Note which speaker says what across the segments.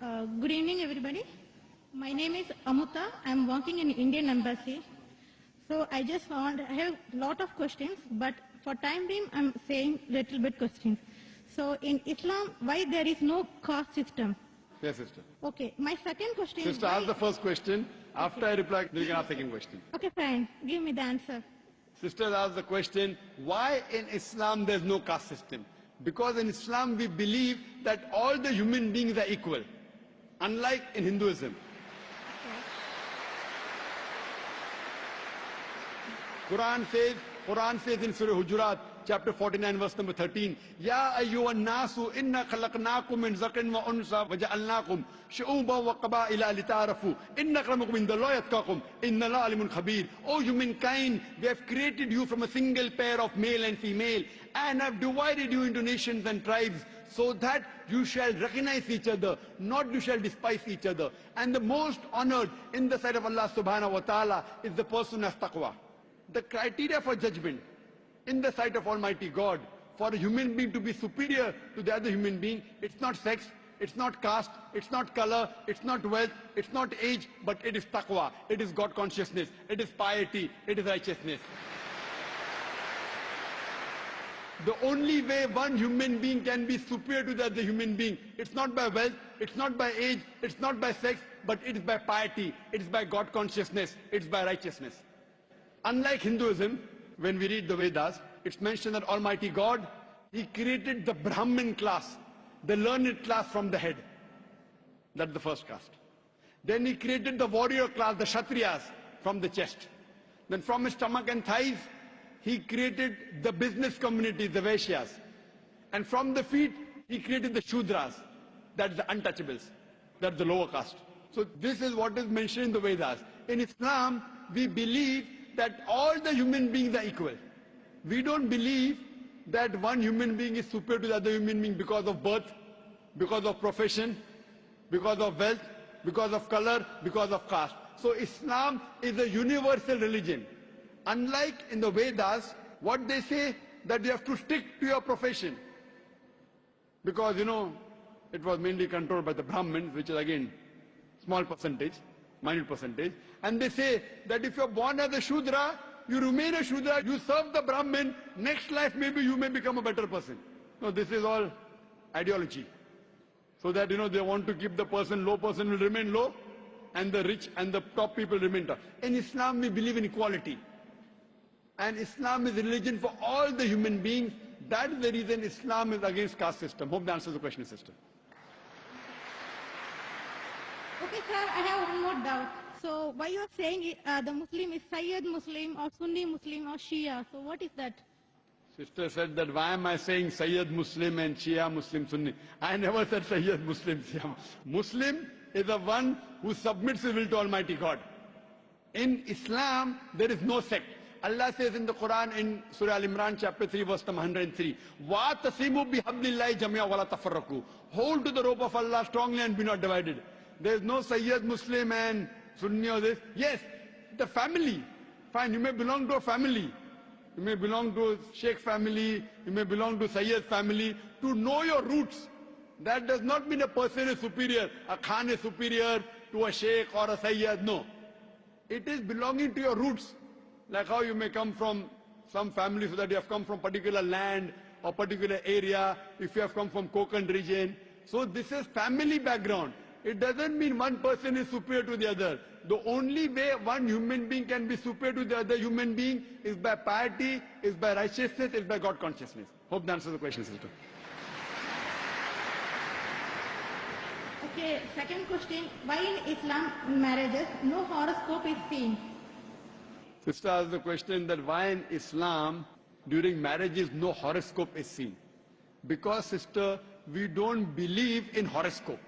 Speaker 1: Good evening, everybody. My name is Amuta. I'm working in Indian Embassy. So I have a lot of questions, but for time being, I'm saying little bit questions. So in Islam, why there is no caste system?
Speaker 2: Yes, sister.
Speaker 1: Okay, my second question is...
Speaker 2: Sister, ask the first question. After I reply, then you can ask the second question.
Speaker 1: Okay, fine. Give me the answer.
Speaker 2: Sister asked the question, why in Islam there's no caste system? Because in Islam we believe that all the human beings are equal, unlike in Hinduism. Quran says in Surah Hujurat, chapter 49, verse number 13, Ya ayyuhan nasu inna khalaqnakum min zakarin wa unsa wa ja'alnakum shu'uban wa qaba'ila lita'arafu inna akramakum indallahi atqakum inna Allaha alimun khabir. O humankind, we have created you from a single pair of male and female and have divided you into nations and tribes so that you shall recognize each other, not you shall despise each other. And the most honored in the sight of Allah subhanahu wa ta'ala is the person who has taqwa. The criteria for judgment in the sight of Almighty God for a human being to be superior to the other human being, it's not sex, it's not caste, it's not color, it's not wealth, it's not age, but it is taqwa, it is God consciousness, it is piety, it is righteousness. The only way one human being can be superior to the other human being, it's not by wealth, it's not by age, it's not by sex, but it is by piety, it is by God consciousness, it's by righteousness. Unlike Hinduism, when we read the Vedas, it's mentioned that Almighty God, He created the Brahmin class, the learned class from the head. That's the first caste. Then He created the warrior class, the Kshatriyas, from the chest. Then from his stomach and thighs, He created the business community, the Vaishyas. And from the feet, He created the Shudras, that's the untouchables, that's the lower caste. So this is what is mentioned in the Vedas. In Islam, we believe that all the human beings are equal. We don't believe that one human being is superior to the other human being because of birth, because of profession, because of wealth, because of color, because of caste. So Islam is a universal religion. Unlike in the Vedas, what they say that you have to stick to your profession. Because, it was mainly controlled by the Brahmins, which is again small percentage, minute percentage. And they say that if you're born as a Shudra, you remain a Shudra, you serve the Brahmin, next life maybe you may become a better person. No, this is all ideology. So that, they want to keep the low person will remain low, and the rich and the top people remain top. In Islam, we believe in equality. And Islam is a religion for all the human beings. That is the reason Islam is against caste system. Hope that answers the question, sister.
Speaker 1: Okay, sir, I have one more doubt. So why you are saying the Muslim is Sayyid Muslim or Sunni Muslim or Shia? So what is that?
Speaker 2: Sister said that why am I saying Sayyid Muslim and Shia Muslim Sunni? I never said Sayyid Muslim, Shia. Muslim is the one who submits his will to Almighty God. In Islam, there is no sect. Allah says in the Quran in Surah Al-Imran chapter 3 verse number 103, وَاتَصِمُوا بِحَبْلِ اللَّهِ جَمِيعًا وَلَا تَفَرَّقُوا. Hold to the rope of Allah strongly and be not divided. There is no Sayyid Muslim and Sunni or this. Yes, the family. Fine, you may belong to a family. You may belong to a Sheikh family. You may belong to Sayyid family. To know your roots, that does not mean a person is superior. A Khan is superior to a Sheikh or a Sayyid. No. It is belonging to your roots. Like how you may come from some family so that you have come from particular land or particular area. If you have come from Konkan region. So this is family background. It doesn't mean one person is superior to the other. The only way one human being can be superior to the other human being is by piety, is by righteousness, is by God consciousness. Hope that answers the question, sister.
Speaker 1: Okay, second question. Why in Islam marriages no horoscope is seen?
Speaker 2: Sister asked the question that why in Islam during marriages no horoscope is seen. Because, sister, we don't believe in horoscope.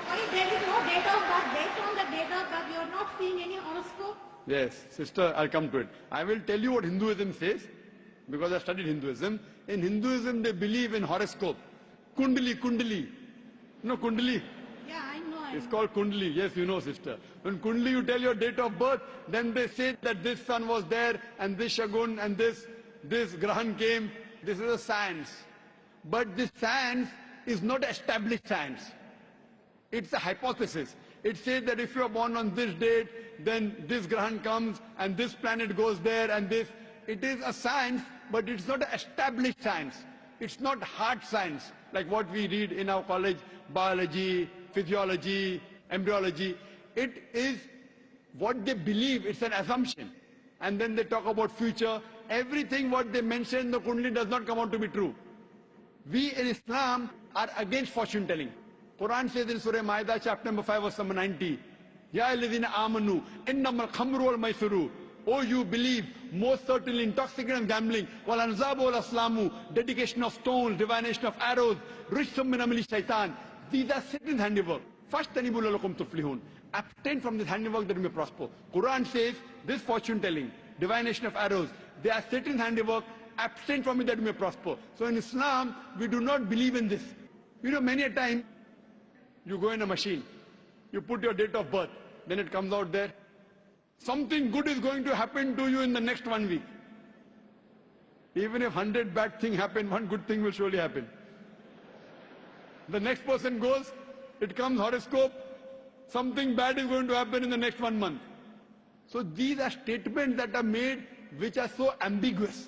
Speaker 1: Why there is no date of birth? Based on the date of birth, you are not seeing any horoscope?
Speaker 2: Yes, sister, I'll come to it. I will tell you what Hinduism says, because I studied Hinduism. In Hinduism, they believe in horoscope. Kundali. You know Kundali?
Speaker 1: Yeah, I know.
Speaker 2: It's called Kundali. Yes, you know, sister. When Kundali, you tell your date of birth, then they say that this sun was there, and this Shagun, and this Grahan came. This is a science. But this science is not established science. It's a hypothesis. It says that if you are born on this date, then this Grahan comes and this planet goes there and this. It is a science, but it's not an established science. It's not hard science like what we read in our college, biology, physiology, embryology. It is what they believe. It's an assumption. And then they talk about future. Everything what they mention in the Kundli does not come out to be true. We in Islam are against fortune telling. Quran says in Surah Ma'idah, chapter number 5, verse number 90, Ya alladhina amanu, innamal khamru wal maisuru. Oh, you believe, most certainly intoxicant and gambling, wal anzabu wal aslamu, dedication of stones, divination of arrows, rijsum min amali shaitan. These are Satan's handiwork. Fashtanibu lalakum tuflihun. Abstain from this handiwork that you may prosper. Quran says, this fortune telling, divination of arrows, they are Satan's handiwork. Abstain from it that you may prosper. So in Islam, we do not believe in this. You know, many a time, you go in a machine, you put your date of birth, then it comes out there. Something good is going to happen to you in the next 1 week. Even if 100 bad things happen, one good thing will surely happen. The next person goes, it comes horoscope, something bad is going to happen in the next 1 month. So these are statements that are made which are so ambiguous.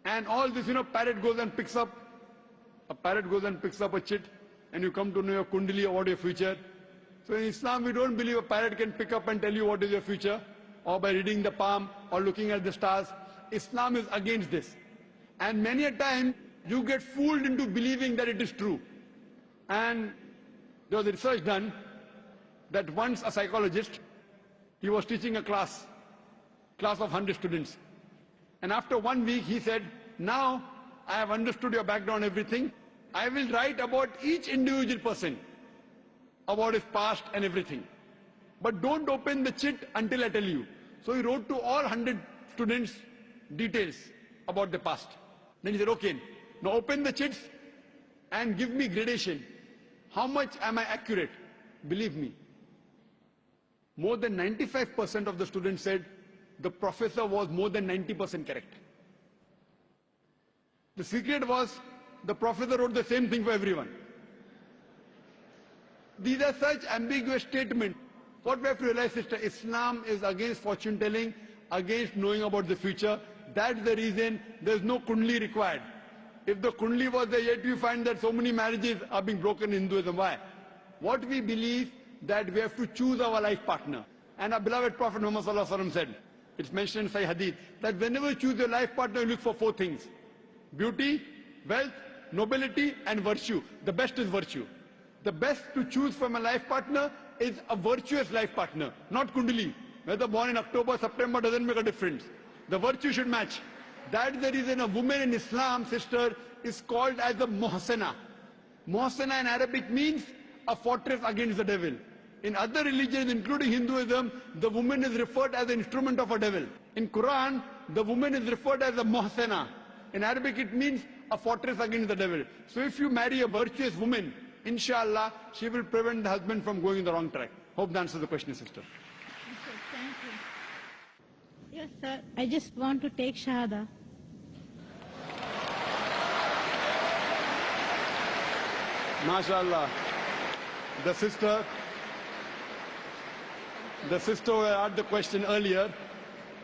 Speaker 2: And all this, you know, parrot goes and picks up a chit, and you come to know your kundali or what your future. So in Islam, we don't believe a parrot can pick up and tell you what is your future, or by reading the palm, or looking at the stars. Islam is against this. And many a time, you get fooled into believing that it is true. And there was a research done that once a psychologist, he was teaching a class of 100 students. And after 1 week, he said, now I have understood your background, everything. I will write about each individual person, about his past and everything. But don't open the chit until I tell you. So he wrote to all 100 students details about the past. Then he said, okay, now open the chits and give me gradation. How much am I accurate? Believe me, more than 95% of the students said the professor was more than 90% correct. The secret was the professor wrote the same thing for everyone. These are such ambiguous statements. What we have to realize, sister, Islam is against fortune telling, against knowing about the future. That's the reason there's no kundli required. If the kundli was there, yet you find that so many marriages are being broken in Hinduism. Why? What we believe that we have to choose our life partner. And our beloved Prophet Muhammad Sallallahu Alaihi Wasallam said, it's mentioned in Sahih Hadith, that whenever you choose your life partner, you look for 4 things. Beauty, wealth, nobility, and virtue. The best is virtue. The best to choose from a life partner is a virtuous life partner, not kundali. Whether born in October, September doesn't make a difference. The virtue should match. That's the reason a woman in Islam, sister, is called as a muhsana. Muhsana in Arabic means a fortress against the devil. In other religions, including Hinduism, the woman is referred as an instrument of a devil. In Quran, the woman is referred as a muhsana. In Arabic, it means a fortress against the devil. So if you marry a virtuous woman, inshallah, she will prevent the husband from going in the wrong track. Hope that answers the question, sister.
Speaker 1: Okay, thank you. Yes, sir. I just want to take Shahada.
Speaker 2: MashaAllah. The sister who asked the question earlier,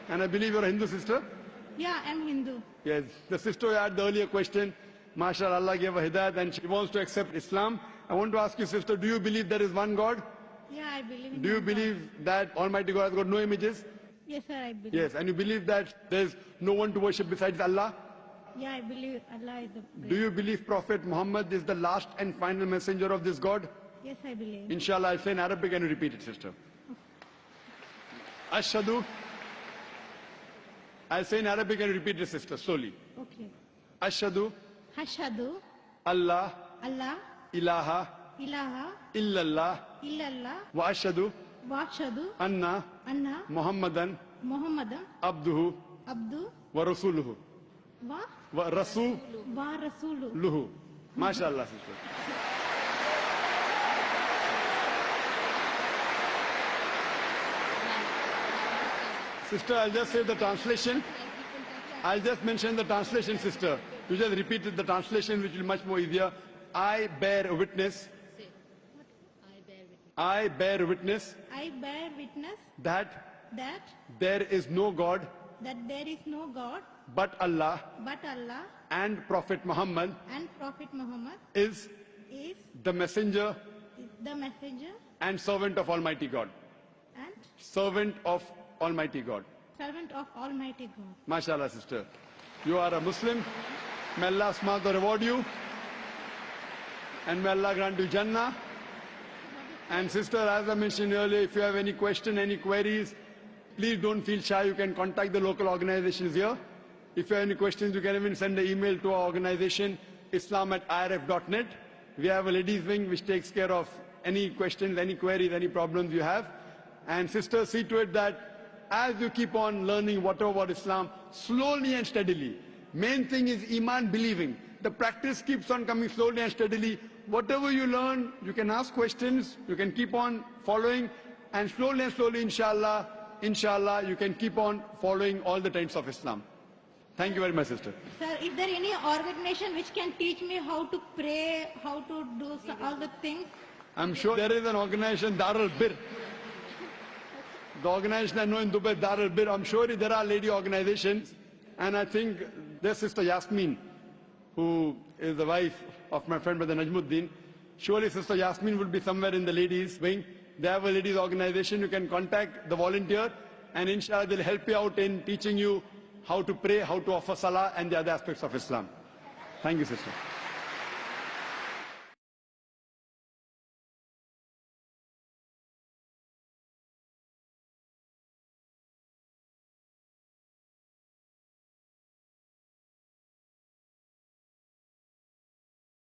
Speaker 2: and I believe you're a Hindu sister?
Speaker 1: Yeah, I'm Hindu.
Speaker 2: Yes, the sister who had the earlier question, MashaAllah, Allah gave her hidayat and she wants to accept Islam. I want to ask you, sister, do you believe there is one God?
Speaker 1: Yeah, I believe in
Speaker 2: Do you
Speaker 1: one God.
Speaker 2: believe that Almighty God has got no images?
Speaker 1: Yes, sir, I believe.
Speaker 2: Yes, and you believe that there is no one to worship besides Allah?
Speaker 1: Yeah, I believe Allah is the great.
Speaker 2: Do you believe Prophet Muhammad is the last and final messenger of this God?
Speaker 1: Yes, I believe.
Speaker 2: Inshallah, I'll say in Arabic and you repeat it, sister. Ashhadu. I'll say in Arabic and you repeat it, sister, slowly.
Speaker 1: Okay.
Speaker 2: Ashhadu.
Speaker 1: Hashadu,
Speaker 2: Allah.
Speaker 1: Allah,
Speaker 2: Ilaha.
Speaker 1: ilaha,
Speaker 2: Illallah.
Speaker 1: illallah,
Speaker 2: Wa ashhadu.
Speaker 1: washadu,
Speaker 2: Anna.
Speaker 1: anna,
Speaker 2: Muhammadan.
Speaker 1: Muhammadan,
Speaker 2: Abduhu.
Speaker 1: abdu,
Speaker 2: Wa rasuluhu.
Speaker 1: wa,
Speaker 2: Wa rasuluhu.
Speaker 1: wa rasulu.
Speaker 2: MashaAllah, sister. Sister, I'll just say the translation. I'll just mention the translation, sister. You just repeated the translation, which will be much more easier. I bear witness I bear witness
Speaker 1: I bear witness
Speaker 2: that
Speaker 1: that
Speaker 2: there is no God
Speaker 1: there is no God
Speaker 2: but Allah,
Speaker 1: but Allah,
Speaker 2: and Prophet Muhammad
Speaker 1: and Prophet Muhammad
Speaker 2: is
Speaker 1: is
Speaker 2: the messenger
Speaker 1: the messenger
Speaker 2: and servant of Almighty God.
Speaker 1: and
Speaker 2: Servant of Almighty God.
Speaker 1: servant of Almighty God.
Speaker 2: MashaAllah, sister. You are a Muslim. May Allah subhanahu reward you. And may Allah grant you Jannah. And sister, as I mentioned earlier, if you have any question, any queries, please don't feel shy. You can contact the local organizations here. If you have any questions, you can even send an email to our organization, islam@irf.net. We have a ladies wing which takes care of any questions, any queries, any problems you have. And sister, see to it that as you keep on learning whatever about Islam, slowly and steadily. Main thing is Iman, believing. The practice keeps on coming slowly and steadily. Whatever you learn, you can ask questions, you can keep on following, and slowly, inshallah, you can keep on following all the tenets of Islam. Thank you very much, sister.
Speaker 1: Sir, is there any organization which can teach me how to pray, how to do all the things?
Speaker 2: I'm sure there is an organization, Darul Bir. The organization I know in Dubai, Darul Bir. I'm sure there are lady organizations. And I think there's Sister Yasmin, who is the wife of my friend Brother Najmuddin. Surely Sister Yasmin would be somewhere in the ladies wing. They have a ladies organization. You can contact the volunteer, and inshallah they'll help you out in teaching you how to pray, how to offer salah, and the other aspects of Islam. Thank you, sister.